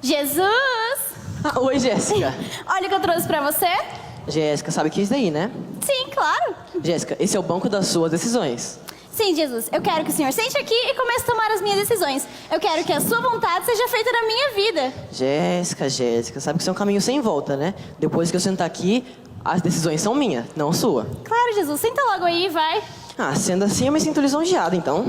Jesus! Oi, Jéssica. Olha o que eu trouxe pra você. Jéssica, sabe o que é isso daí, né? Sim, claro. Jéssica, esse é o banco das suas decisões. Sim, Jesus. Eu quero que o Senhor sente aqui e comece a tomar as minhas decisões. Eu quero que a sua vontade seja feita na minha vida. Jéssica, sabe que isso é um caminho sem volta, né? Depois que eu sentar aqui, as decisões são minhas, não sua. Claro, Jesus. Senta logo aí, vai. Ah, sendo assim, eu me sinto lisonjeada, então.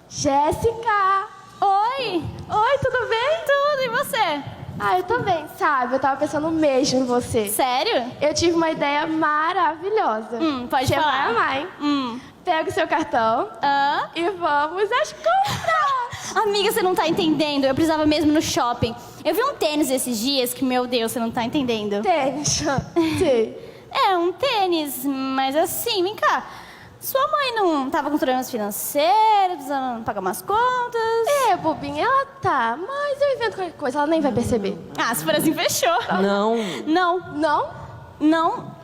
Jéssica! Oi! Oi, tudo bem? Tudo, e você? Ah, eu tô bem, sabe? Eu tava pensando mesmo em você. Sério? Eu tive uma ideia maravilhosa. Pode Você falar. vai amar, hein? Pega o seu cartão Ah? e vamos às compras! Amiga, você não tá entendendo. Eu precisava mesmo no shopping. Eu vi um tênis esses dias que, meu Deus, você não tá entendendo. Tênis. Sim. É, um tênis, mas assim, vem cá. Sua mãe não tava com problemas financeiros, precisando pagar umas contas? É, bobinha, ela tá. Mas eu invento qualquer coisa, ela nem vai perceber. Ah, se for assim, fechou. Não.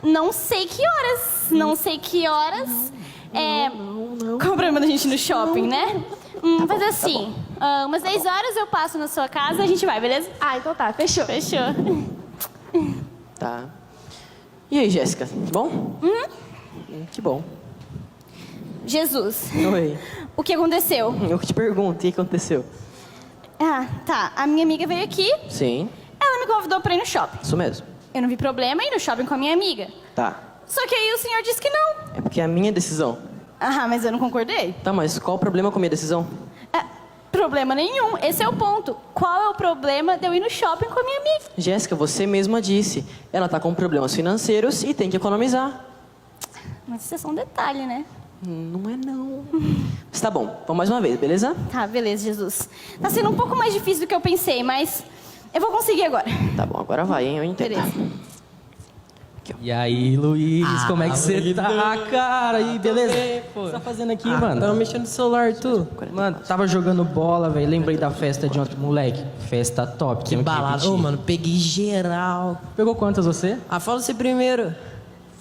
Não sei que horas. Não sei que horas. Qual o problema da gente ir no shopping, né? Mas assim, umas 10 horas eu passo na sua casa e a gente vai, beleza? Ah, então tá, fechou. Fechou. Tá. E aí, Jéssica, tudo bom? Que bom. Jesus, Oi. o que aconteceu? Eu que te pergunto, o que aconteceu? Ah, tá. A minha amiga veio aqui, Sim, ela me convidou pra ir no shopping. isso mesmo. Eu não vi problema em ir no shopping com a minha amiga. Tá. Só que aí o senhor disse que não. É porque é a minha decisão. Ah, mas eu não concordei. Tá, mas qual o problema com a minha decisão? Problema nenhum. Esse é o ponto. Qual é o problema de eu ir no shopping com a minha amiga? Jéssica, você mesma disse. Ela tá com problemas financeiros e tem que economizar. Mas isso é só um detalhe, né? Não é não. Mas tá bom, vamos mais uma vez, beleza? Tá, beleza, Jesus. Tá sendo um pouco mais difícil do que eu pensei, mas eu vou conseguir agora. Tá bom, agora vai, hein? Eu entendo. Beleza. E aí, Luiz, como é que você tá, cara? E beleza? O que você tá fazendo aqui, mano? Tava mexendo no celular, tu. Mano, tava jogando bola, velho. Lembrei da festa de ontem, moleque. Festa top. Que tenho balada. repetir. Ô, mano, peguei geral. Pegou quantas você? Ah, fala você primeiro.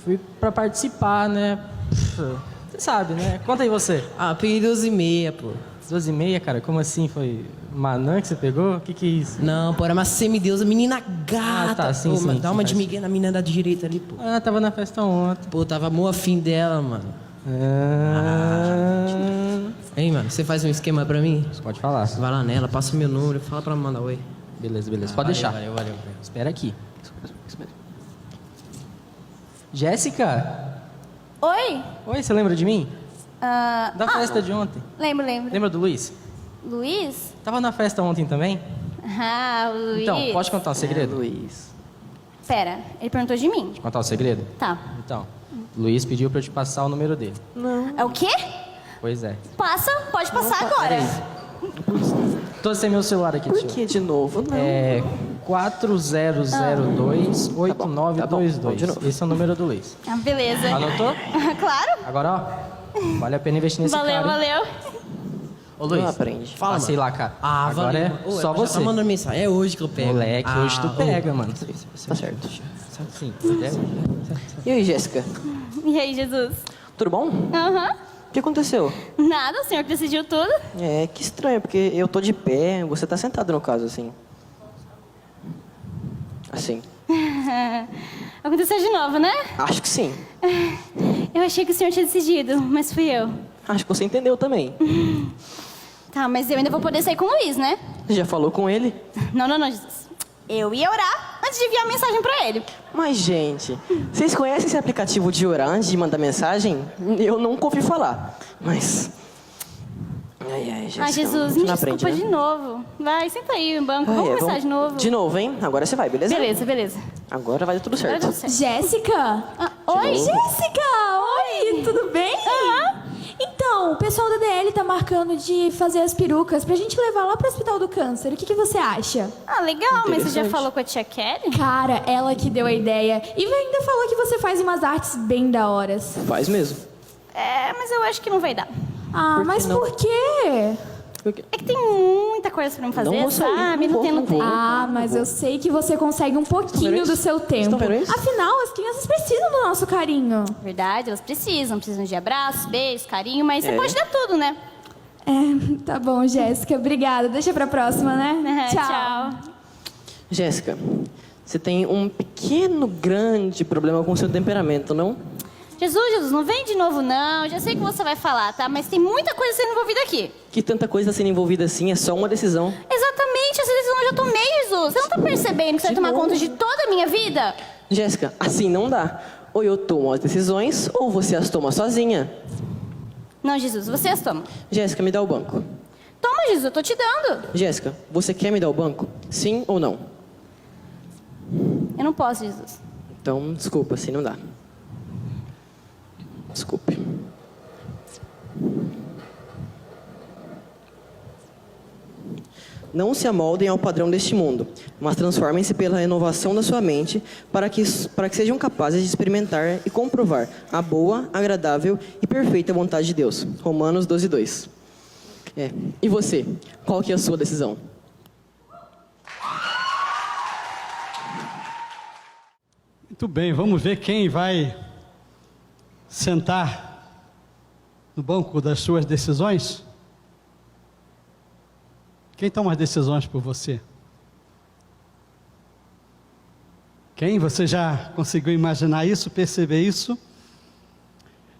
Fui pra participar, né? Você sabe, né? Conta aí você. Ah, peguei 12h30, pô. 12h30, cara? Como assim? Foi Manã que você pegou? O que é isso? Não, pô, era uma semideusa, menina gata. Ah, tá, sim, pô, sim, mano, dá sim, uma faz de migué na menina da direita ali, pô. Ah, tava na festa ontem. Pô, tava mó afim dela, mano. Hein, mano, você faz um esquema pra mim? Você pode falar. Vai lá nela, passa meu número, fala pra mandar oi. Beleza. Pode deixar. Valeu. Espera aqui. Jéssica? Oi? Oi, você lembra de mim? Ah, Da festa de ontem. lembro. Lembra do Luiz? Luiz? Tava na festa ontem também? Ah, o Luiz. Então, pode contar o segredo? Luiz. Pera, ele perguntou de mim. Contar o segredo? Tá. Então, Luiz pediu pra eu te passar o número dele. É o quê? Pois é. Passa, pode passar agora. Tô sem meu celular aqui, Por tio. que de novo? Não. É 4002-8922. Tá bom, de novo. Esse é o número do Luiz. Ah, beleza. Anotou? Claro. Agora, ó. Vale a pena investir nesse Valeu, cara. hein? valeu. Ô, Luiz. Não aprende. Fala, Passei mano. lá, cara. Ah, Agora valeu. é mano. Ô, só já você. tá mandando mensagem. É hoje que eu pego. Moleque, hoje tu ô. pega, mano. Tá certo. Sim. E aí, Jéssica? E aí, Jesus? Tudo bom? Aham. O que aconteceu? Nada, o senhor que decidiu tudo. É, que estranho, porque eu tô de pé, você tá sentado no caso, assim. Assim. Aconteceu de novo, né? Acho que sim. Eu achei que o senhor tinha decidido, mas fui eu. Acho que você entendeu também. Tá, mas eu ainda vou poder sair com o Luiz, né? Você já falou com ele? Não, Jesus. Eu ia orar antes de enviar a mensagem pra ele. Mas, gente, vocês conhecem esse aplicativo de orar antes de mandar mensagem? Eu nunca ouvi falar. Mas... Ai, Jéssica, Ai, Jesus, a me gente não desculpa aprende, de né? novo. Vai, senta aí no banco, Ai, vamos é, começar de novo. De novo, hein? Agora você vai, beleza? Beleza. Agora vai dar tudo Agora certo. deu certo. Jéssica? Oi? Jéssica! Oi, tudo bem? Então, o pessoal da DL tá marcando de fazer as perucas pra gente levar lá pro Hospital do Câncer. O que você acha? Ah, legal, mas você já Interessante. falou com a tia Kelly? Cara, ela que deu a ideia. E ainda falou que você faz umas artes bem da horas. Faz mesmo. É, mas eu acho que não vai dar. Ah, mas não? por quê? É que tem muita coisa pra me fazer, Não vou sair, sabe? não Não vou, tem não tempo. vou. Ah, mas eu sei que você consegue um pouquinho vendo do isso? seu tempo. Estão vendo isso? Afinal, as crianças precisam do nosso carinho. Verdade, elas precisam de abraços, beijos, carinho, mas você É. pode dar tudo, né? Tá bom, Jéssica. Obrigada. Deixa pra próxima, né? Tchau. Jéssica, você tem um grande problema com o seu temperamento, não? Jesus, não vem de novo não. Eu já sei o que você vai falar, tá? Mas tem muita coisa sendo envolvida aqui. Que tanta coisa sendo envolvida assim, é só uma decisão. Exatamente, essa decisão eu já tomei, Jesus. Você não tá percebendo que você vai tomar conta de toda a minha vida? Jéssica, assim não dá. Ou eu tomo as decisões, ou você as toma sozinha. Não, Jesus, você as toma. Jéssica, me dá o banco. Toma, Jesus, eu tô te dando. Jéssica, você quer me dar o banco? Sim ou não? Eu não posso, Jesus. Então, desculpa, assim não dá. Desculpe. Não se amoldem ao padrão deste mundo, mas transformem-se pela renovação da sua mente, para que sejam capazes de experimentar e comprovar a boa, agradável e perfeita vontade de Deus. Romanos 12:2. E você? Qual que é a sua decisão? Muito bem, vamos ver quem vai sentar no banco das suas decisões? Quem toma as decisões por você? Quem? Você já conseguiu imaginar isso, perceber isso?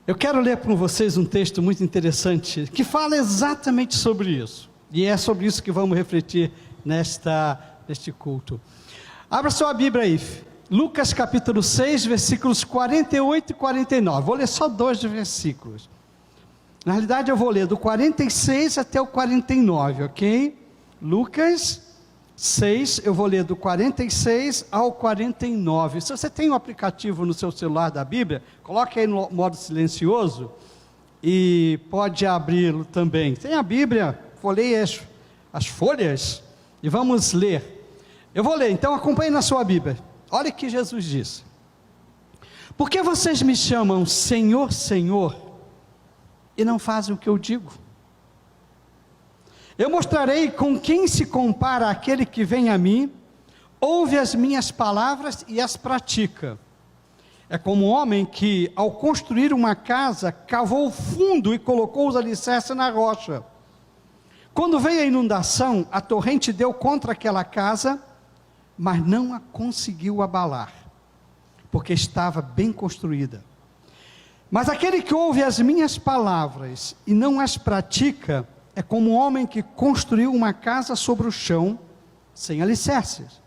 Eu quero ler para vocês um texto muito interessante, que fala exatamente sobre isso. E é sobre isso que vamos refletir neste culto. Abra sua Bíblia aí. Lucas capítulo 6, versículos 48 e 49. Vou ler só 2 versículos. Na realidade eu vou ler do 46 até o 49, ok? Lucas 6, eu vou ler do 46 ao 49. Se você tem um aplicativo no seu celular da Bíblia, coloque aí no modo silencioso e pode abri-lo também. Tem a Bíblia, folheie as folhas e vamos ler. Eu vou ler, então acompanhe na sua Bíblia. Olha o que Jesus disse. Por que vocês me chamam Senhor, Senhor, e não fazem o que eu digo? Eu mostrarei com quem se compara aquele que vem a mim, ouve as minhas palavras e as pratica. É como um homem que, ao construir uma casa, cavou fundo e colocou os alicerces na rocha. Quando veio a inundação, a torrente deu contra aquela casa, mas não a conseguiu abalar, porque estava bem construída. Mas aquele que ouve as minhas palavras e não as pratica, é como um homem que construiu uma casa sobre o chão, sem alicerces.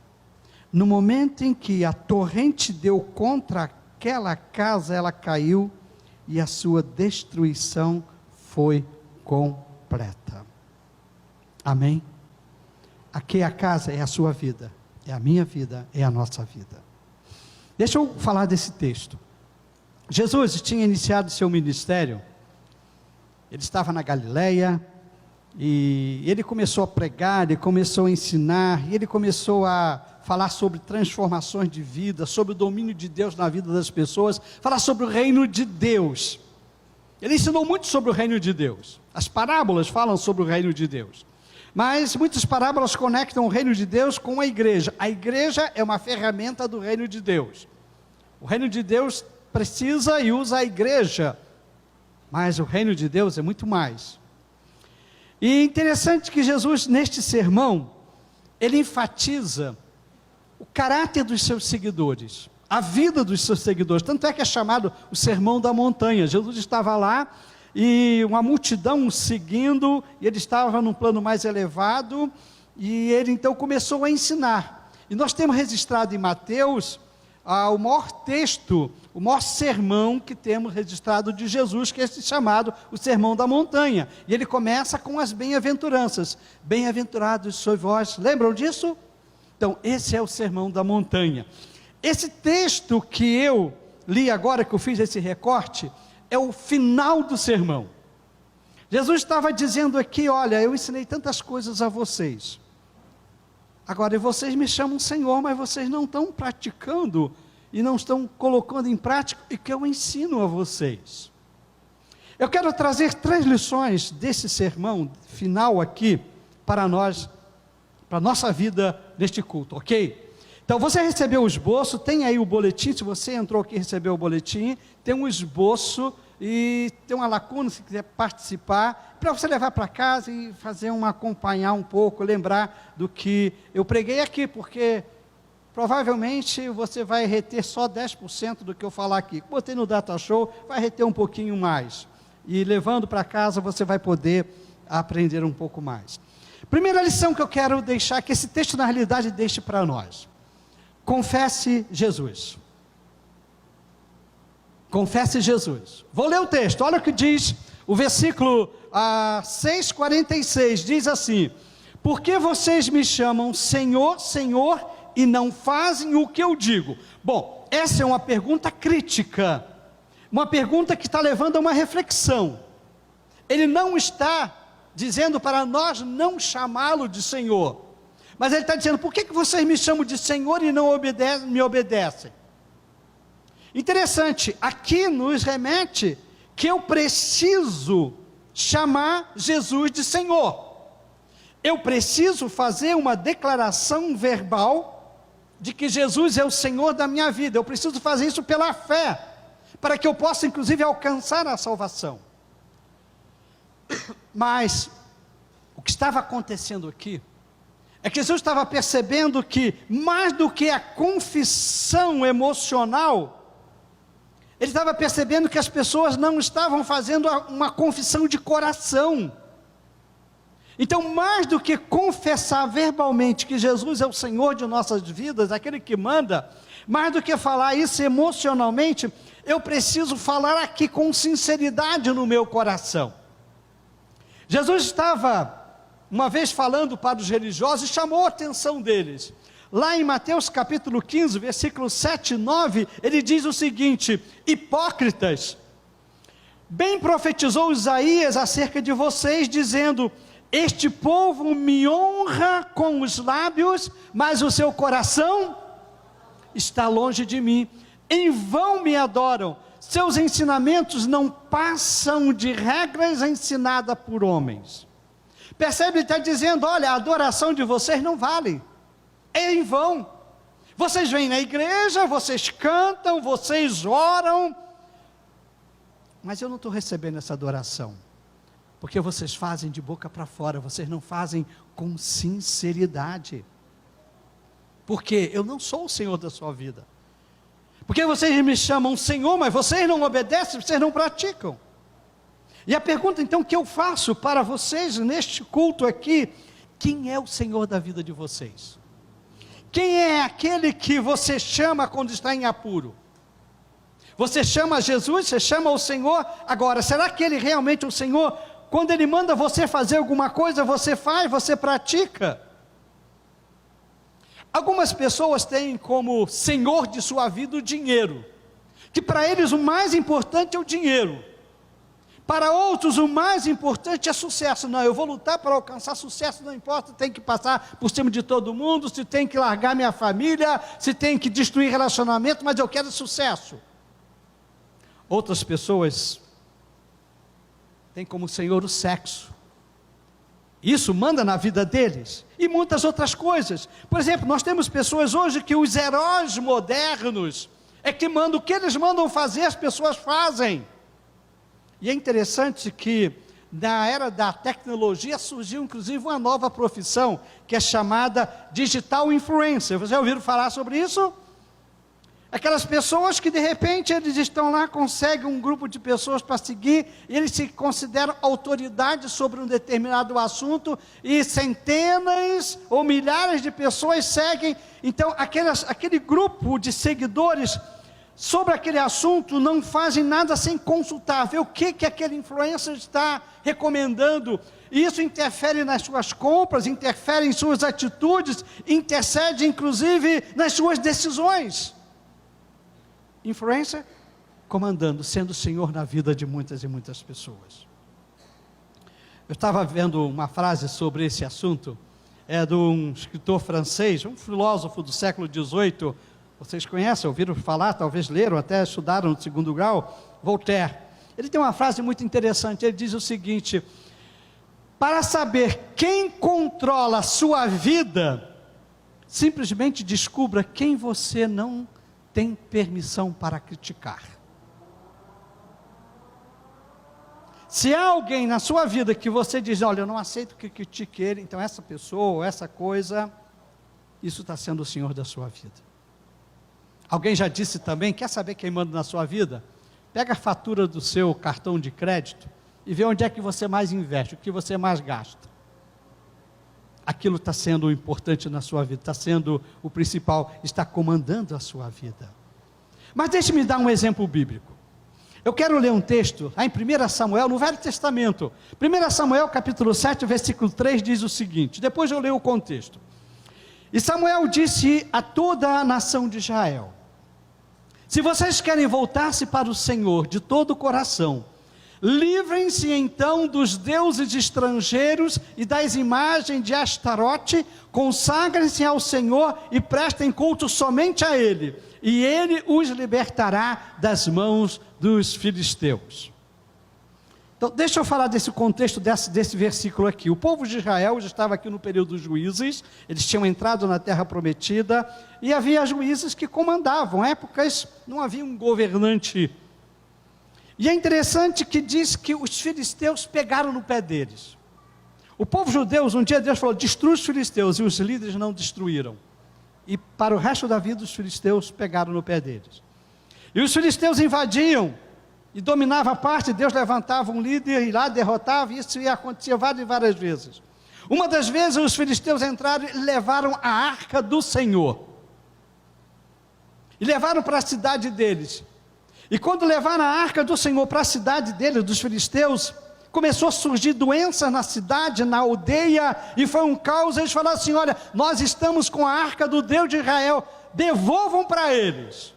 No momento em que a torrente deu contra aquela casa, ela caiu e a sua destruição foi completa. Amém? Aqui a casa é a sua vida. É a minha vida, é a nossa vida. Deixa eu falar desse texto. Jesus tinha iniciado seu ministério, ele estava na Galileia, e ele começou a pregar, ele começou a ensinar, e ele começou a falar sobre transformações de vida, sobre o domínio de Deus na vida das pessoas, falar sobre o reino de Deus. Ele ensinou muito sobre o reino de Deus. As parábolas falam sobre o reino de Deus. Mas muitas parábolas conectam o reino de Deus com a igreja. A igreja é uma ferramenta do reino de Deus. O reino de Deus precisa e usa a igreja, mas o reino de Deus é muito mais. E interessante que Jesus, neste sermão, ele enfatiza o caráter dos seus seguidores, a vida dos seus seguidores. Tanto é que é chamado o Sermão da Montanha. Jesus estava lá, e uma multidão seguindo, e ele estava num plano mais elevado, e ele então começou a ensinar. E nós temos registrado em Mateus, o maior texto, o maior sermão que temos registrado de Jesus, que é esse chamado o Sermão da Montanha. E ele começa com as bem-aventuranças. Bem-aventurados sois vós, lembram disso? Então, esse é o Sermão da Montanha. Esse texto que eu li agora, que eu fiz esse recorte, é o final do sermão. Jesus estava dizendo aqui, olha, eu ensinei tantas coisas a vocês. Agora, vocês me chamam Senhor, mas vocês não estão praticando e não estão colocando em prática o que eu ensino a vocês. Eu quero trazer 3 lições desse sermão final aqui para nós, para a nossa vida neste culto, ok? Então, você recebeu o esboço, tem aí o boletim, se você entrou aqui e recebeu o boletim, tem um esboço e tem uma lacuna, se quiser participar, para você levar para casa e acompanhar um pouco, lembrar do que eu preguei aqui, porque provavelmente você vai reter só 10% do que eu falar aqui. Botei no Data Show, vai reter um pouquinho mais. E levando para casa você vai poder aprender um pouco mais. Primeira lição que eu quero deixar, que esse texto na realidade deixe para nós. Confesse Jesus. Confesse Jesus. Vou ler o texto, olha o que diz o versículo 6:46, diz assim: por que vocês me chamam Senhor, Senhor, e não fazem o que eu digo? Bom, essa é uma pergunta crítica, uma pergunta que está levando a uma reflexão. Ele não está dizendo para nós não chamá-lo de Senhor, mas ele está dizendo, por que vocês me chamam de Senhor e não me obedecem? Interessante, aqui nos remete que eu preciso chamar Jesus de Senhor. Eu preciso fazer uma declaração verbal de que Jesus é o Senhor da minha vida. Eu preciso fazer isso pela fé, para que eu possa inclusive alcançar a salvação. Mas o que estava acontecendo aqui é que Jesus estava percebendo que mais do que a confissão emocional, ele estava percebendo que as pessoas não estavam fazendo uma confissão de coração. Então, mais do que confessar verbalmente que Jesus é o Senhor de nossas vidas, aquele que manda, mais do que falar isso emocionalmente, eu preciso falar aqui com sinceridade no meu coração. Jesus estava uma vez falando para os religiosos e chamou a atenção deles. Lá em Mateus capítulo 15, versículos 7 e 9, ele diz o seguinte: hipócritas, bem profetizou Isaías acerca de vocês, dizendo, este povo me honra com os lábios, mas o seu coração está longe de mim, em vão me adoram, seus ensinamentos não passam de regras ensinadas por homens. Percebe, ele está dizendo, olha, a adoração de vocês não vale, é em vão. Vocês vêm na igreja, vocês cantam, vocês oram, mas eu não estou recebendo essa adoração, porque vocês fazem de boca para fora, vocês não fazem com sinceridade, porque eu não sou o Senhor da sua vida, porque vocês me chamam Senhor, mas vocês não obedecem, vocês não praticam. E a pergunta então que eu faço para vocês neste culto aqui, quem é o Senhor da vida de vocês? Quem é aquele que você chama quando está em apuro? Você chama Jesus, você chama o Senhor, agora, será que Ele realmente é o Senhor? Quando Ele manda você fazer alguma coisa, você faz, você pratica? Algumas pessoas têm como Senhor de sua vida o dinheiro, que para eles o mais importante é o dinheiro. Para outros o mais importante é sucesso. Não, eu vou lutar para alcançar sucesso, não importa, tem que passar por cima de todo mundo, se tem que largar minha família, se tem que destruir relacionamento, mas eu quero sucesso. Outras pessoas têm como Senhor o sexo. Isso manda na vida deles. E muitas outras coisas. Por exemplo, nós temos pessoas hoje que os heróis modernos é que mandam, o que eles mandam fazer, as pessoas fazem. E é interessante que na era da tecnologia surgiu inclusive uma nova profissão, que é chamada Digital Influencer. Vocês já ouviram falar sobre isso? Aquelas pessoas que de repente eles estão lá, conseguem um grupo de pessoas para seguir, e eles se consideram autoridade sobre um determinado assunto, e centenas ou milhares de pessoas seguem. Então aquele grupo de seguidores sobre aquele assunto não fazem nada sem consultar, ver o que aquele influencer está recomendando, e isso interfere nas suas compras, interfere em suas atitudes, intercede inclusive nas suas decisões. Influencer comandando, sendo o Senhor na vida de muitas e muitas pessoas. Eu estava vendo uma frase sobre esse assunto, é de um escritor francês, um filósofo do século XVIII, vocês conhecem, ouviram falar, talvez leram, até estudaram no segundo grau, Voltaire. Ele tem uma frase muito interessante, ele diz o seguinte: para saber quem controla a sua vida, simplesmente descubra quem você não tem permissão para criticar. se há alguém na sua vida que você diz, olha, eu não aceito que critique ele, então essa pessoa ou essa coisa, isso está sendo o Senhor da sua vida. Alguém já disse também, quer saber quem manda na sua vida? Pega a fatura do seu cartão de crédito e vê onde é que você mais investe, o que você mais gasta. Aquilo está sendo o importante na sua vida, está sendo o principal, está comandando a sua vida. Mas deixe-me dar um exemplo bíblico. Eu quero ler um texto, lá em 1 Samuel, no Velho Testamento. 1 Samuel, capítulo 7, versículo 3, diz o seguinte, depois eu leio o contexto. E Samuel disse a toda a nação de Israel, se vocês querem voltar-se para o Senhor de todo o coração, livrem-se então dos deuses estrangeiros e das imagens de Astarote, consagrem-se ao Senhor e prestem culto somente a Ele, e Ele os libertará das mãos dos filisteus. Então, deixa eu falar desse contexto desse versículo aqui. O povo de Israel já estava aqui no período dos juízes, eles tinham entrado na terra prometida, e havia juízes que comandavam, épocas não havia um governante. E é interessante que diz que os filisteus pegaram no pé deles. O povo judeu, um dia Deus falou, destrua os filisteus, e os líderes não destruíram. E para o resto da vida os filisteus pegaram no pé deles. E os filisteus invadiam, e dominava a parte, Deus levantava um líder, e lá derrotava, e isso ia acontecer várias e várias vezes. Uma das vezes os filisteus entraram e levaram a arca do Senhor. E levaram para a cidade deles. E quando levaram a arca do Senhor para a cidade deles, dos filisteus, começou a surgir doença na cidade, na aldeia, e foi um caos. Eles falaram assim, olha, nós estamos com a arca do Deus de Israel, devolvam para eles.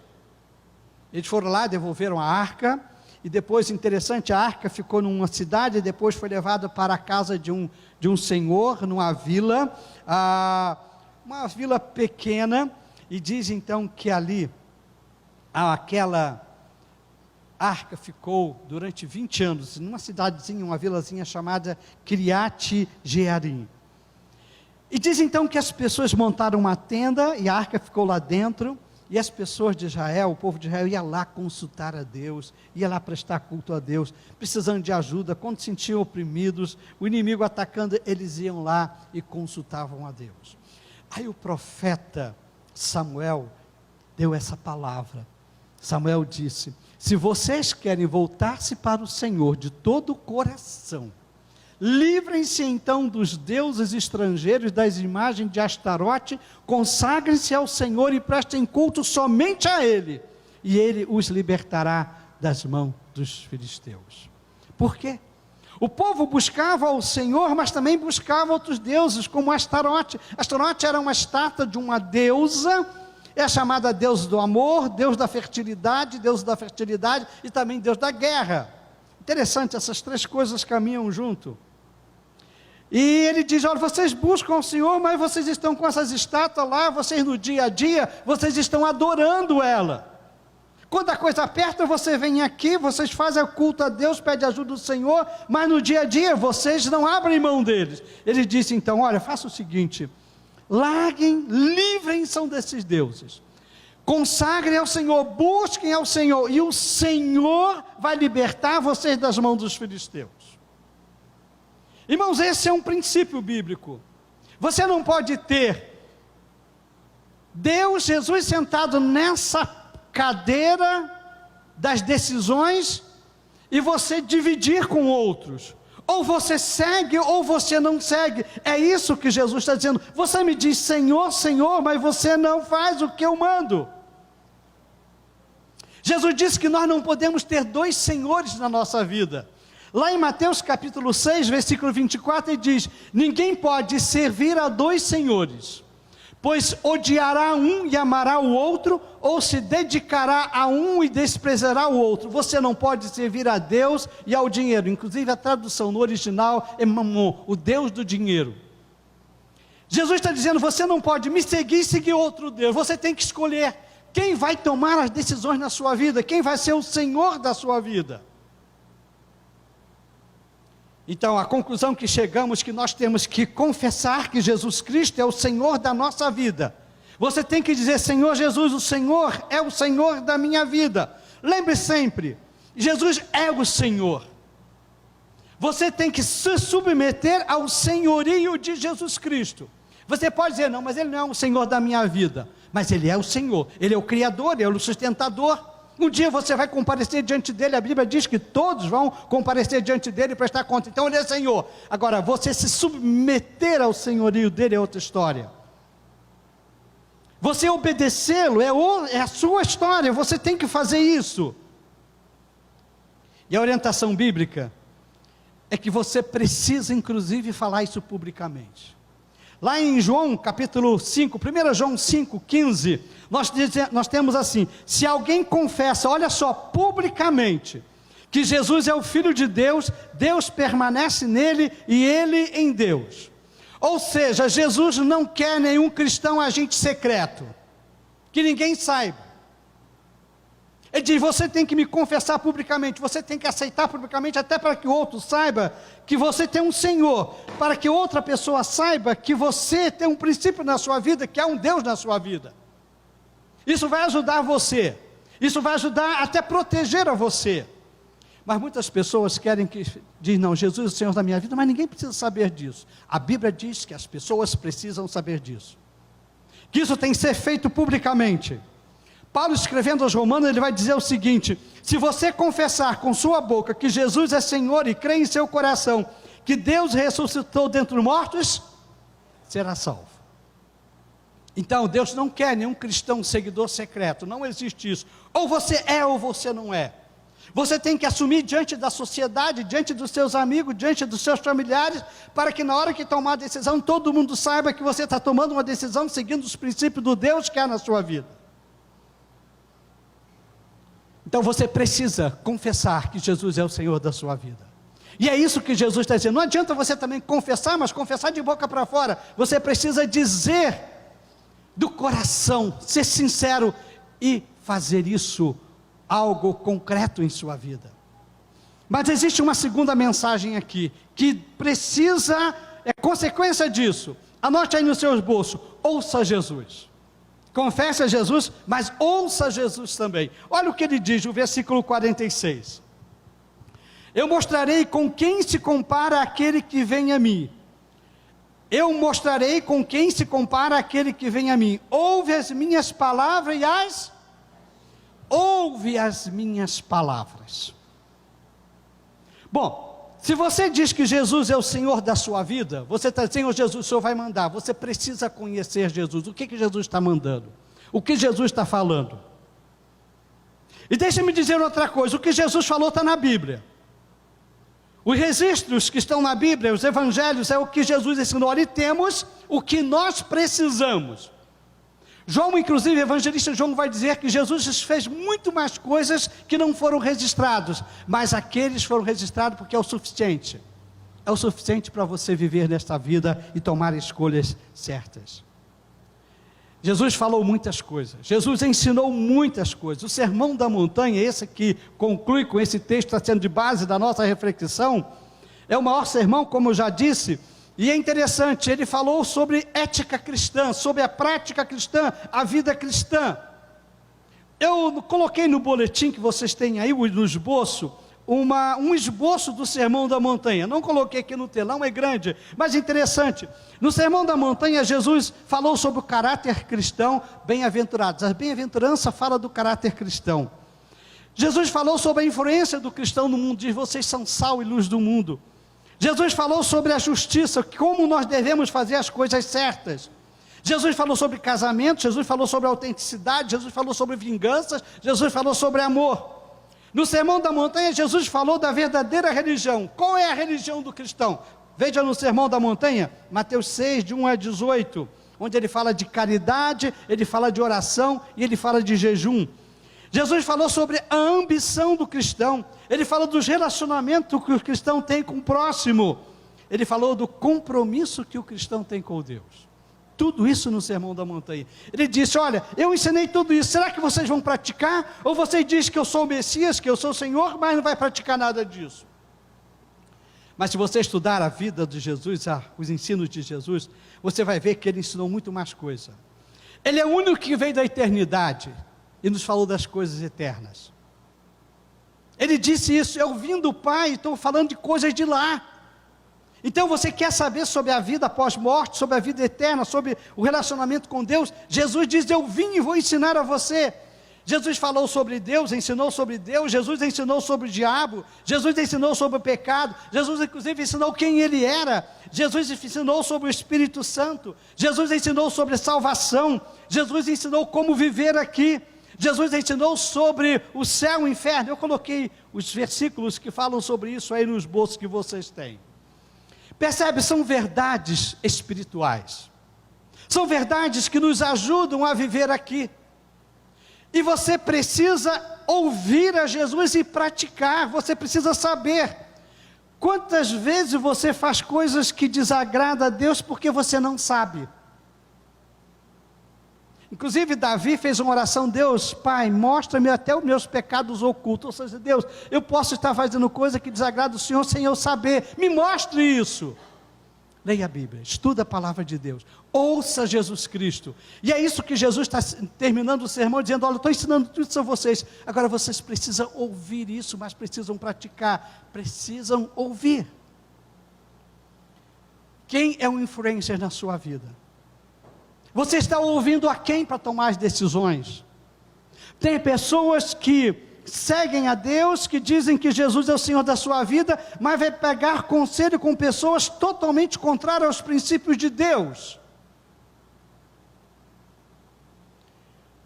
Eles foram lá, devolveram a arca, e depois, interessante, a arca ficou numa cidade, e depois foi levada para a casa de um senhor, numa vila, uma vila pequena, e diz então que ali, aquela arca ficou durante 20 anos, numa cidadezinha, uma vilazinha chamada Kiriat Jearim. E diz então que as pessoas montaram uma tenda, e a arca ficou lá dentro, e as pessoas de Israel, o povo de Israel, ia lá consultar a Deus, ia lá prestar culto a Deus, precisando de ajuda, quando se sentiam oprimidos, o inimigo atacando, eles iam lá e consultavam a Deus. Aí o profeta Samuel deu essa palavra. Samuel disse, se vocês querem voltar-se para o Senhor de todo o coração, livrem-se então dos deuses estrangeiros, das imagens de Astarote, consagrem-se ao Senhor e prestem culto somente a Ele, e Ele os libertará das mãos dos filisteus. Por quê? O povo buscava o Senhor, mas também buscava outros deuses, como Astarote. Astarote era uma estátua de uma deusa, é chamada Deus do amor, Deus da fertilidade e também Deus da guerra. Interessante, essas três coisas caminham junto. E ele diz, olha, vocês buscam o Senhor, mas vocês estão com essas estátuas lá, vocês no dia a dia, vocês estão adorando ela. Quando a coisa aperta, você vem aqui, vocês fazem o culto a Deus, pede ajuda do Senhor, mas no dia a dia, vocês não abrem mão deles. Ele disse então, olha, faça o seguinte, larguem, livrem-se desses deuses, consagrem ao Senhor, busquem ao Senhor, e o Senhor vai libertar vocês das mãos dos filisteus. Irmãos, esse é um princípio bíblico. Você não pode ter Deus, Jesus sentado nessa cadeira das decisões e você dividir com outros. Ou você segue ou você não segue. É isso que Jesus está dizendo. Você me diz Senhor, Senhor, mas você não faz o que eu mando. Jesus disse que nós não podemos ter dois senhores na nossa vida. Lá em Mateus capítulo 6, versículo 24, ele diz, ninguém pode servir a dois senhores, pois odiará um e amará o outro, ou se dedicará a um e desprezará o outro. Você não pode servir a Deus e ao dinheiro. Inclusive a tradução no original é Mamon, o Deus do dinheiro. Jesus está dizendo, você não pode me seguir e seguir outro Deus. Você tem que escolher quem vai tomar as decisões na sua vida, quem vai ser o Senhor da sua vida. Então, a conclusão que chegamos é que nós temos que confessar que Jesus Cristo é o Senhor da nossa vida. Você tem que dizer, Senhor Jesus, o Senhor é o Senhor da minha vida. Lembre sempre, Jesus é o Senhor. Você tem que se submeter ao senhorio de Jesus Cristo. Você pode dizer, não, mas Ele não é o Senhor da minha vida. Mas Ele é o Senhor, Ele é o Criador, Ele é o sustentador. Um dia você vai comparecer diante dEle, a Bíblia diz que todos vão comparecer diante dEle e prestar conta. Então Ele é Senhor. Agora, você se submeter ao senhorio dEle é outra história. Você obedecê-lo é a sua história, você tem que fazer isso. E a orientação bíblica é que você precisa, inclusive, falar isso publicamente. Lá em João, capítulo 5, 1 João 5, 15, nós temos assim: se alguém confessa, olha só, publicamente, que Jesus é o Filho de Deus, Deus permanece nele e ele em Deus. Ou seja, Jesus não quer nenhum cristão agente secreto, que ninguém saiba. Ele diz, você tem que me confessar publicamente, você tem que aceitar publicamente, até para que o outro saiba que você tem um Senhor, para que outra pessoa saiba que você tem um princípio na sua vida, que há um Deus na sua vida. Isso vai ajudar você, isso vai ajudar até proteger a você. Mas muitas pessoas dizem, não, Jesus é o Senhor da minha vida, mas ninguém precisa saber disso. A Bíblia diz que as pessoas precisam saber disso, que isso tem que ser feito publicamente. Paulo, escrevendo aos Romanos, ele vai dizer o seguinte: se você confessar com sua boca que Jesus é Senhor e crer em seu coração que Deus ressuscitou dentre os mortos, será salvo. Então, Deus não quer nenhum cristão seguidor secreto, não existe isso. Ou você é ou você não é. Você tem que assumir diante da sociedade, diante dos seus amigos, diante dos seus familiares, para que na hora que tomar a decisão, todo mundo saiba que você está tomando uma decisão seguindo os princípios do Deus que há na sua vida. Então você precisa confessar que Jesus é o Senhor da sua vida. E é isso que Jesus está dizendo. Não adianta você também confessar, mas confessar de boca para fora. Você precisa dizer do coração, ser sincero e fazer isso algo concreto em sua vida. Mas existe uma segunda mensagem aqui, que precisa, é consequência disso. Anote aí nos seus bolsos, ouça Jesus. Confesse a Jesus, mas ouça Jesus também. Olha o que ele diz no versículo 46. Eu mostrarei com quem se compara aquele que vem a mim. Eu mostrarei com quem se compara aquele que vem a mim. Ouve as minhas palavras ouve as minhas palavras. Bom, se você diz que Jesus é o Senhor da sua vida, você está dizendo, Senhor Jesus, o Senhor vai mandar. Você precisa conhecer Jesus. O que Jesus está mandando? O que Jesus está falando? E deixa-me dizer outra coisa, o que Jesus falou está na Bíblia. Os registros que estão na Bíblia, os evangelhos, é o que Jesus ensinou. Ali temos o que nós precisamos. João, inclusive, evangelista João vai dizer que Jesus fez muito mais coisas que não foram registrados, mas aqueles foram registrados porque é o suficiente. É o suficiente para você viver nesta vida e tomar escolhas certas. Jesus falou muitas coisas, Jesus ensinou muitas coisas. O Sermão da Montanha, esse que conclui com esse texto, está sendo de base da nossa reflexão, é o maior sermão, como eu já disse. E é interessante, ele falou sobre ética cristã, sobre a prática cristã, a vida cristã. Eu coloquei no boletim que vocês têm aí, no esboço, um esboço do Sermão da Montanha. Não coloquei aqui no telão, é grande, mas interessante. No Sermão da Montanha, Jesus falou sobre o caráter cristão, bem-aventurados. A bem-aventurança fala do caráter cristão. Jesus falou sobre a influência do cristão no mundo, diz, vocês são sal e luz do mundo. Jesus falou sobre a justiça, como nós devemos fazer as coisas certas. Jesus falou sobre casamento, Jesus falou sobre autenticidade, Jesus falou sobre vingança, Jesus falou sobre amor. No Sermão da Montanha, Jesus falou da verdadeira religião. Qual é a religião do cristão? Veja no Sermão da Montanha, Mateus 6, de 1 a 18, onde ele fala de caridade, ele fala de oração e ele fala de jejum. Jesus falou sobre a ambição do cristão, ele falou dos relacionamentos que o cristão tem com o próximo, ele falou do compromisso que o cristão tem com Deus. Tudo isso no Sermão da Montanha. Ele disse, olha, eu ensinei tudo isso, será que vocês vão praticar? Ou vocês dizem que eu sou o Messias, que eu sou o Senhor, mas não vai praticar nada disso? Mas se você estudar a vida de Jesus, os ensinos de Jesus, você vai ver que ele ensinou muito mais coisa. Ele é o único que veio da eternidade e nos falou das coisas eternas. Ele disse isso: eu vim do Pai, estou falando de coisas de lá. Então você quer saber sobre a vida pós-morte, sobre a vida eterna, sobre o relacionamento com Deus? Jesus diz: eu vim e vou ensinar a você. Jesus falou sobre Deus, ensinou sobre Deus, Jesus ensinou sobre o diabo, Jesus ensinou sobre o pecado, Jesus inclusive ensinou quem ele era, Jesus ensinou sobre o Espírito Santo, Jesus ensinou sobre salvação, Jesus ensinou como viver aqui, Jesus ensinou sobre o céu e o inferno. Eu coloquei os versículos que falam sobre isso aí no esboço que vocês têm. Percebe? São verdades espirituais, são verdades que nos ajudam a viver aqui. E você precisa ouvir a Jesus e praticar, você precisa saber. Quantas vezes você faz coisas que desagradam a Deus porque você não sabe? Inclusive Davi fez uma oração: Deus, Pai, mostra-me até os meus pecados ocultos. Ou seja, Deus, eu posso estar fazendo coisa que desagrada o Senhor sem eu saber, me mostre isso. Leia a Bíblia, estuda a palavra de Deus, ouça Jesus Cristo. E é isso que Jesus está terminando o sermão dizendo: olha, eu estou ensinando tudo isso a vocês, agora vocês precisam ouvir isso, mas precisam praticar, precisam ouvir. Quem é um influencer na sua vida? Você está ouvindo a quem para tomar as decisões? Tem pessoas que seguem a Deus, que dizem que Jesus é o Senhor da sua vida, mas vai pegar conselho com pessoas totalmente contrárias aos princípios de Deus.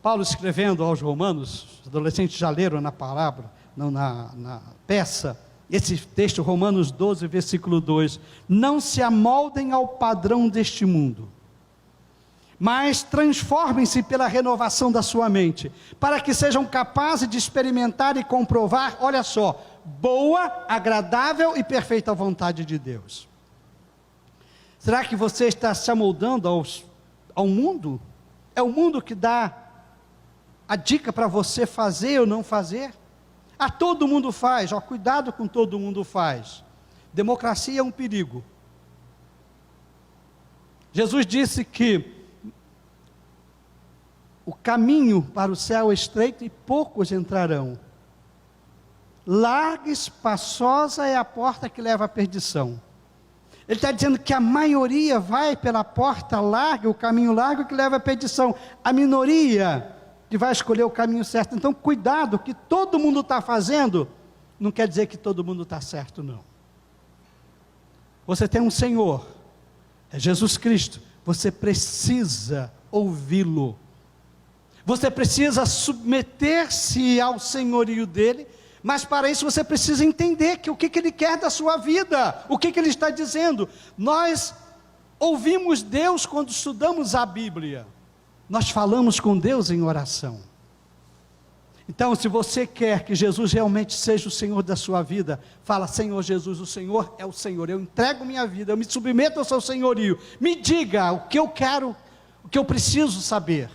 Paulo, escrevendo aos Romanos, os adolescentes já leram na palavra, não na peça, esse texto, Romanos 12, versículo 2: não se amoldem ao padrão deste mundo, mas transformem-se pela renovação da sua mente, para que sejam capazes de experimentar e comprovar, olha só, boa, agradável e perfeita vontade de Deus. Será que você está se amoldando ao mundo? É o mundo que dá a dica para você fazer ou não fazer? Todo mundo faz, cuidado com todo mundo faz. Democracia é um perigo. Jesus disse que o caminho para o céu é estreito e poucos entrarão. Larga e espaçosa é a porta que leva à perdição. Ele está dizendo que a maioria vai pela porta larga, o caminho largo que leva à perdição. A minoria que vai escolher o caminho certo. Então, cuidado, o que todo mundo está fazendo, não quer dizer que todo mundo está certo, não. Você tem um Senhor, é Jesus Cristo, você precisa ouvi-lo. Você precisa submeter-se ao senhorio dele, mas para isso você precisa entender que o que ele quer da sua vida, o que ele está dizendo. Nós ouvimos Deus quando estudamos a Bíblia, nós falamos com Deus em oração. Então, se você quer que Jesus realmente seja o Senhor da sua vida, fala: Senhor Jesus, o Senhor é o Senhor, eu entrego minha vida, eu me submeto ao seu senhorio, me diga o que eu quero, o que eu preciso saber.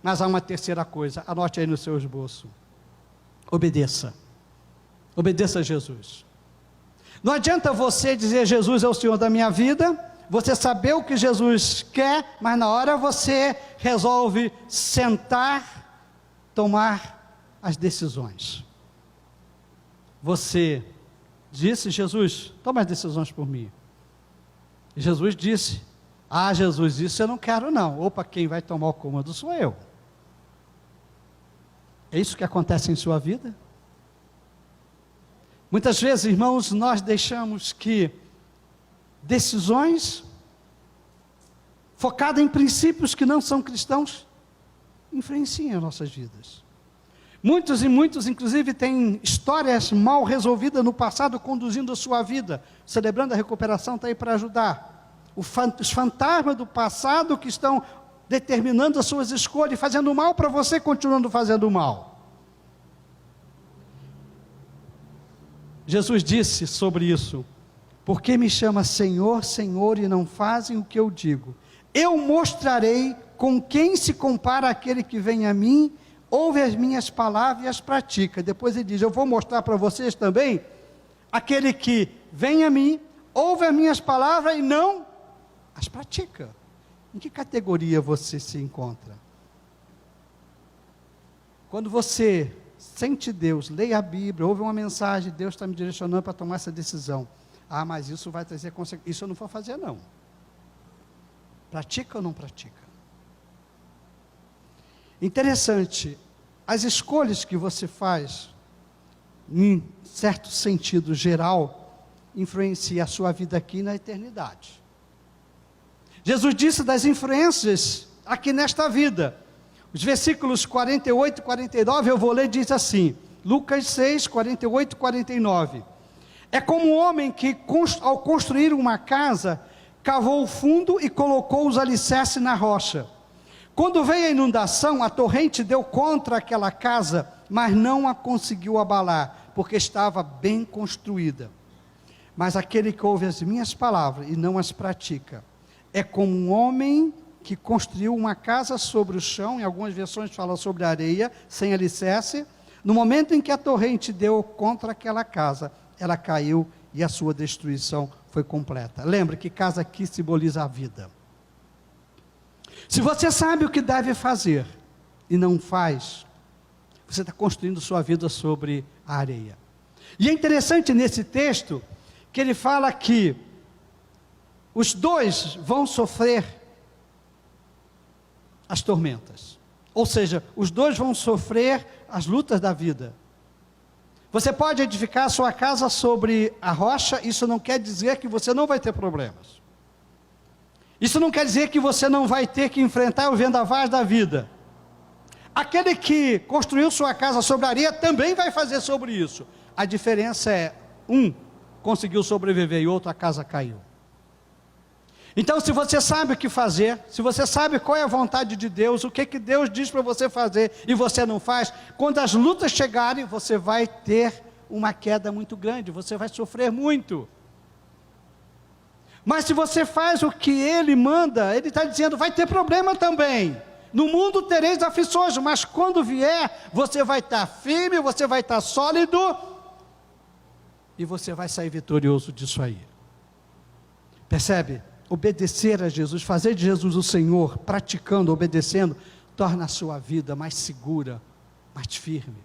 Mas há uma terceira coisa, anote aí no seu esboço: obedeça. Obedeça a Jesus. Não adianta você dizer Jesus é o Senhor da minha vida, você saber o que Jesus quer, mas na hora você resolve sentar, tomar as decisões. Você disse: Jesus, toma as decisões por mim. E Jesus disse: Jesus, isso eu não quero não. Opa, quem vai tomar o comando sou eu. É isso que acontece em sua vida? Muitas vezes, irmãos, nós deixamos que decisões focadas em princípios que não são cristãos influenciam as nossas vidas. Muitos e muitos, inclusive, têm histórias mal resolvidas no passado conduzindo a sua vida. Celebrando a recuperação está aí para ajudar. Os fantasmas do passado que estão determinando as suas escolhas, fazendo mal para você, continuando fazendo mal. Jesus disse sobre isso: por que me chama Senhor, Senhor, e não fazem o que eu digo? Eu mostrarei com quem se compara aquele que vem a mim, ouve as minhas palavras e as pratica. Depois ele diz: eu vou mostrar para vocês também aquele que vem a mim, ouve as minhas palavras e não as pratica. Em que categoria você se encontra? Quando você sente Deus, leia a Bíblia, ouve uma mensagem, Deus está me direcionando para tomar essa decisão. Ah, mas isso vai trazer consequências. Isso eu não vou fazer, não. Pratica ou não pratica? Interessante, as escolhas que você faz, em certo sentido geral, influenciam a sua vida aqui e na eternidade. Jesus disse das influências aqui nesta vida. Os versículos 48 e 49, eu vou ler, diz assim, Lucas 6, 48 e 49. É como um homem que, ao construir uma casa, cavou o fundo e colocou os alicerces na rocha. Quando veio a inundação, a torrente deu contra aquela casa, mas não a conseguiu abalar, porque estava bem construída. Mas aquele que ouve as minhas palavras e não as pratica, é como um homem que construiu uma casa sobre o chão, em algumas versões falam sobre a areia, sem alicerce. No momento em que a torrente deu contra aquela casa, ela caiu e a sua destruição foi completa. Lembre que casa aqui simboliza a vida. Se você sabe o que deve fazer e não faz, você está construindo sua vida sobre a areia. E é interessante nesse texto que ele fala que os dois vão sofrer as tormentas. Ou seja, os dois vão sofrer as lutas da vida. Você pode edificar a sua casa sobre a rocha, isso não quer dizer que você não vai ter problemas. Isso não quer dizer que você não vai ter que enfrentar o vendaval da vida. Aquele que construiu sua casa sobre a areia também vai fazer sobre isso. A diferença é, um conseguiu sobreviver e outro a casa caiu. Então, se você sabe o que fazer, se você sabe qual é a vontade de Deus, o que Deus diz para você fazer e você não faz, quando as lutas chegarem, você vai ter uma queda muito grande, você vai sofrer muito. Mas se você faz o que Ele manda, Ele está dizendo, vai ter problema também. No mundo tereis aflições, mas quando vier, você vai estar firme, você vai estar sólido, e você vai sair vitorioso disso aí. Percebe? Obedecer a Jesus, fazer de Jesus o Senhor, praticando, obedecendo, torna a sua vida mais segura, mais firme.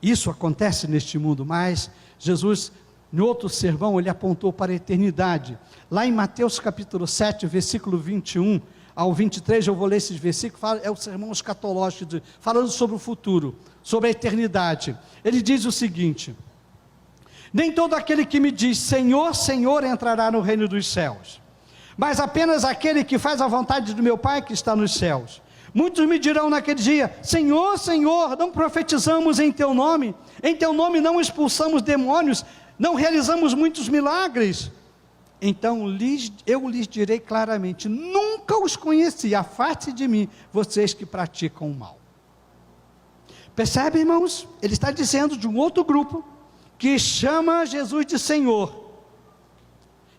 Isso acontece neste mundo, mas Jesus, no outro sermão, ele apontou para a eternidade. Lá em Mateus capítulo 7, versículo 21 ao 23, eu vou ler esses versículos, é o sermão escatológico, falando sobre o futuro, sobre a eternidade. Ele diz o seguinte: nem todo aquele que me diz Senhor, Senhor entrará no reino dos céus, mas apenas aquele que faz a vontade do meu Pai que está nos céus. Muitos me dirão naquele dia, Senhor, Senhor, não profetizamos em Teu nome não expulsamos demônios, não realizamos muitos milagres. Então eu lhes direi claramente, nunca os conheci, afaste de mim, vocês que praticam o mal. Percebe, irmãos? Ele está dizendo de um outro grupo, que chama Jesus de Senhor,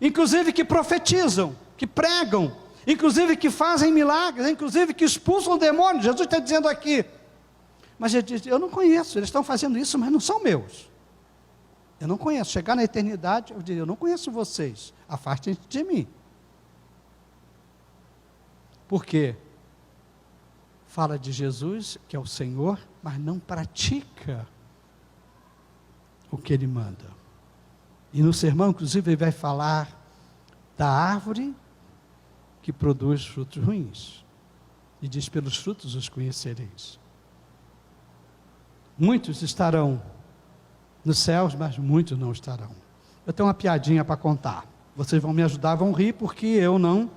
inclusive que profetizam, que pregam, inclusive que fazem milagres, inclusive que expulsam demônios. Jesus está dizendo aqui, mas ele diz, eu não conheço, eles estão fazendo isso, mas não são meus, eu não conheço. Chegar na eternidade, eu diria, eu não conheço vocês, afastem-se de mim. Por quê? Fala de Jesus, que é o Senhor, mas não pratica o que Ele manda. E no sermão, inclusive, ele vai falar da árvore que produz frutos ruins. E diz, pelos frutos os conhecereis. Muitos estarão nos céus, mas muitos não estarão. Eu tenho uma piadinha para contar. Vocês vão me ajudar, vão rir, porque eu não,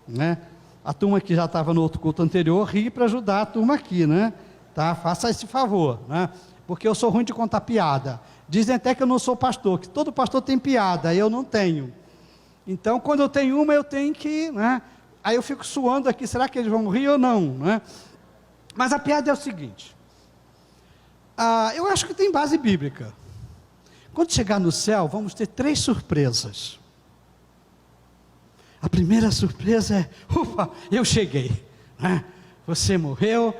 né? A turma que já estava no outro culto anterior, ri para ajudar a turma aqui, né? Tá? Faça esse favor, né? Porque eu sou ruim de contar piada. Dizem até que eu não sou pastor, que todo pastor tem piada, eu não tenho. Então, quando eu tenho uma, eu tenho que, né? Aí eu fico suando aqui, será que eles vão rir ou não, né? Mas a piada é o seguinte, eu acho que tem base bíblica. Quando chegar no céu, vamos ter 3 surpresas. A primeira surpresa é, ufa, eu cheguei, né? Você morreu,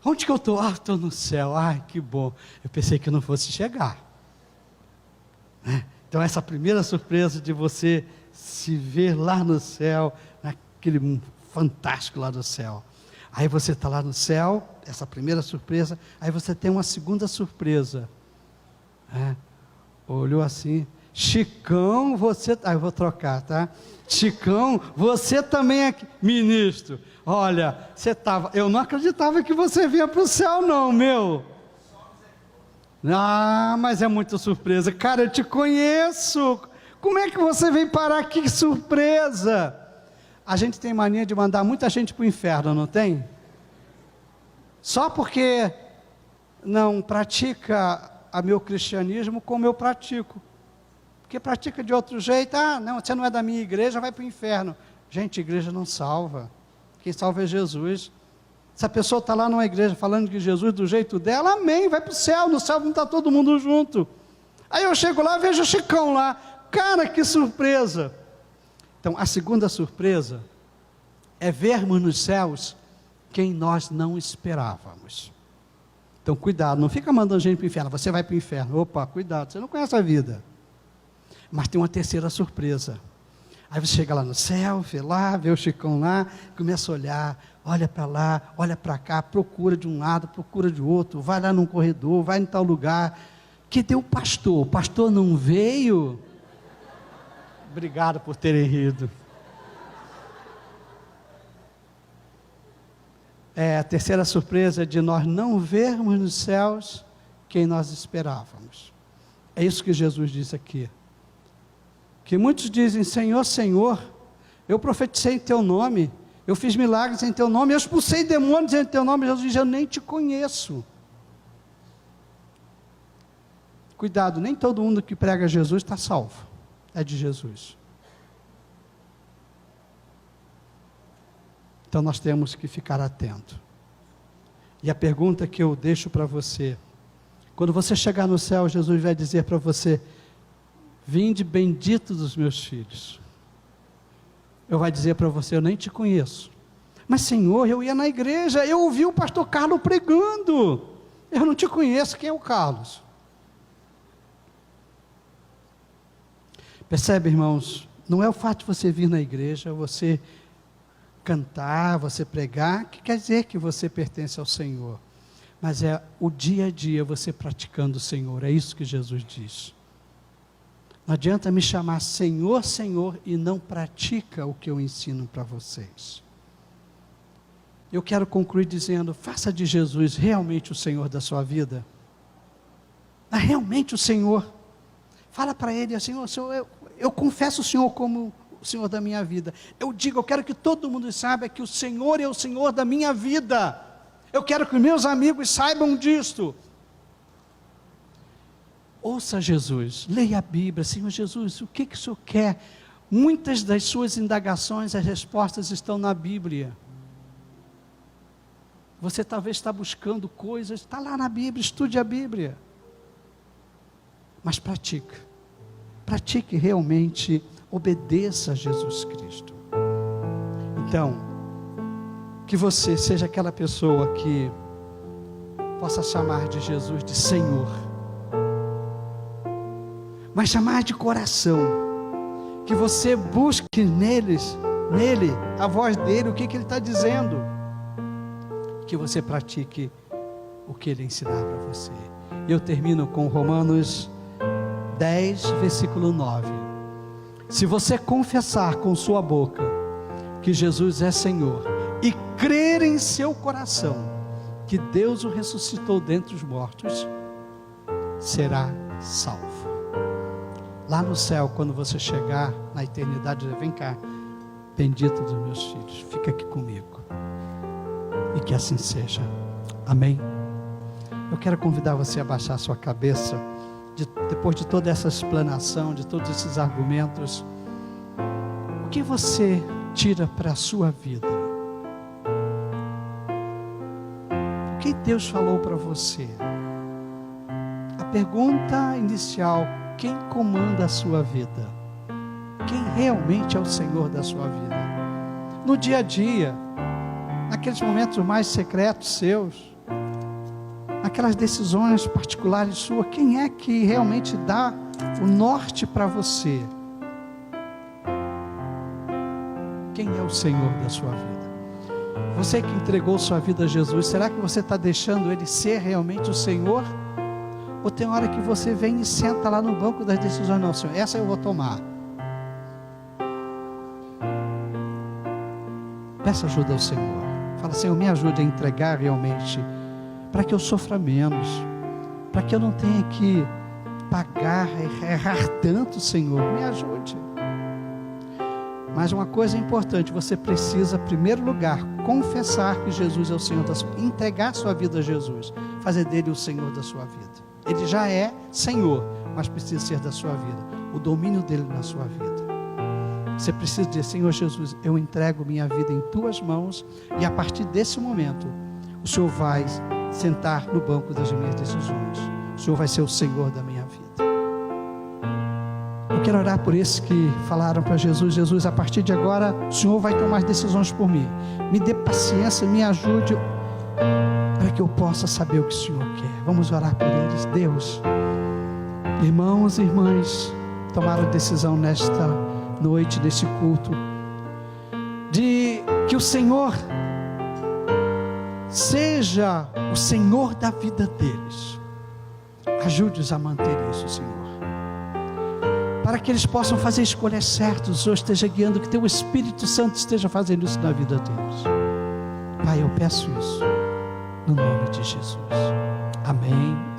onde que eu estou? Estou no céu, que bom. Eu pensei que eu não fosse chegar, né? Então essa primeira surpresa de você se ver lá no céu, naquele fantástico lá do céu. Aí você está lá no céu, essa primeira surpresa, aí você tem uma segunda surpresa. Olhou assim, Chicão, você... eu vou trocar, tá? Chicão, você também é ministro. Olha, eu não acreditava que você vinha para o céu não, meu. Mas é muita surpresa. Cara, eu te conheço. Como é que você veio parar aqui? Que surpresa. A gente tem mania de mandar muita gente para o inferno, não tem? Só porque não pratica o meu cristianismo como eu pratico. Porque pratica de outro jeito, não, você não é da minha igreja, vai para o inferno. Gente, igreja não salva. Quem salva é Jesus. Se a pessoa está lá numa igreja falando de Jesus do jeito dela, amém, vai para o céu. No céu não está todo mundo junto. Aí eu chego lá e vejo o Chicão lá. Cara, que surpresa. Então, a segunda surpresa é vermos nos céus quem nós não esperávamos. Então, cuidado, não fica mandando gente para o inferno. Você vai para o inferno. Opa, cuidado, você não conhece a vida. Mas tem uma terceira surpresa. Aí você chega lá no céu, vê o Chicão lá, começa a olhar, olha para lá, olha para cá, procura de um lado, procura de outro, vai lá num corredor, vai em tal lugar. Cadê o pastor? O pastor não veio? Obrigado por terem rido. A terceira surpresa é de nós não vermos nos céus quem nós esperávamos. É isso que Jesus disse aqui. Que muitos dizem, Senhor, Senhor, eu profetizei em teu nome, eu fiz milagres em teu nome, eu expulsei demônios em teu nome. Jesus diz, eu nem te conheço. Cuidado, nem todo mundo que prega Jesus está salvo, é de Jesus. Então nós temos que ficar atento. E a pergunta que eu deixo para você, quando você chegar no céu, Jesus vai dizer para você, vinde bendito dos meus filhos. Eu vai dizer para você, eu nem te conheço. Mas Senhor, eu ia na igreja, eu ouvi o pastor Carlos pregando. Eu não te conheço, quem é o Carlos? Percebe, irmãos? Não é o fato de você vir na igreja, você cantar, você pregar, que quer dizer que você pertence ao Senhor. Mas é o dia a dia você praticando o Senhor, é isso que Jesus diz. Não adianta me chamar Senhor, Senhor e não pratica o que eu ensino para vocês. Eu quero concluir dizendo, faça de Jesus realmente o Senhor da sua vida. Realmente o Senhor. Fala para Ele, Senhor, eu confesso o Senhor como o Senhor da minha vida. Eu quero que todo mundo saiba que o Senhor é o Senhor da minha vida. Eu quero que meus amigos saibam disto. Ouça Jesus, leia a Bíblia, Senhor Jesus, o que o Senhor quer? Muitas das suas indagações, as respostas estão na Bíblia. Você talvez está buscando coisas, está lá na Bíblia, estude a Bíblia. Mas pratique realmente, obedeça a Jesus Cristo. Então, que você seja aquela pessoa que possa chamar de Jesus de Senhor, mas chamar de coração, que você busque nele, a voz dele, o que ele está dizendo, que você pratique o que ele ensinar para você. Eu termino com Romanos 10, versículo 9. Se você confessar com sua boca que Jesus é Senhor, e crer em seu coração que Deus o ressuscitou dentre os mortos, será salvo. Lá no céu, quando você chegar na eternidade, vem cá, bendito dos meus filhos, fica aqui comigo. E que assim seja. Amém? Eu quero convidar você a baixar sua cabeça, depois de toda essa explanação, de todos esses argumentos, o que você tira para a sua vida? O que Deus falou para você? A pergunta inicial, quem comanda a sua vida? Quem realmente é o Senhor da sua vida? No dia a dia, naqueles momentos mais secretos seus, naquelas decisões particulares suas, quem é que realmente dá o norte para você? Quem é o Senhor da sua vida? Você que entregou sua vida a Jesus, será que você está deixando Ele ser realmente o Senhor? Ou tem hora que você vem e senta lá no banco das decisões? Não, Senhor, essa eu vou tomar. Peça ajuda ao Senhor. Fala, Senhor, me ajude a entregar realmente, para que eu sofra menos, para que eu não tenha que pagar, errar tanto, Senhor, me ajude. Mas uma coisa importante, você precisa, em primeiro lugar, confessar que Jesus é o Senhor da sua vida, entregar sua vida a Jesus, fazer dele o Senhor da sua vida. Ele já é Senhor, mas precisa ser da sua vida, o domínio dele na sua vida. Você precisa dizer, Senhor Jesus, eu entrego minha vida em tuas mãos, e a partir desse momento, o Senhor vai sentar no banco das minhas decisões. O Senhor vai ser o Senhor da minha vida. Eu quero orar por esses que falaram para Jesus, Jesus, a partir de agora, o Senhor vai tomar as decisões por mim. Me dê paciência, me ajude, para que eu possa saber o que o Senhor quer. Vamos orar por eles. Deus, irmãos e irmãs, tomaram a decisão nesta noite, nesse culto, de que o Senhor seja o Senhor da vida deles. Ajude-os a manter isso, Senhor, para que eles possam fazer escolhas certas. O Senhor esteja guiando, que Teu Espírito Santo esteja fazendo isso na vida deles. Pai, eu peço isso no nome de Jesus. Amém.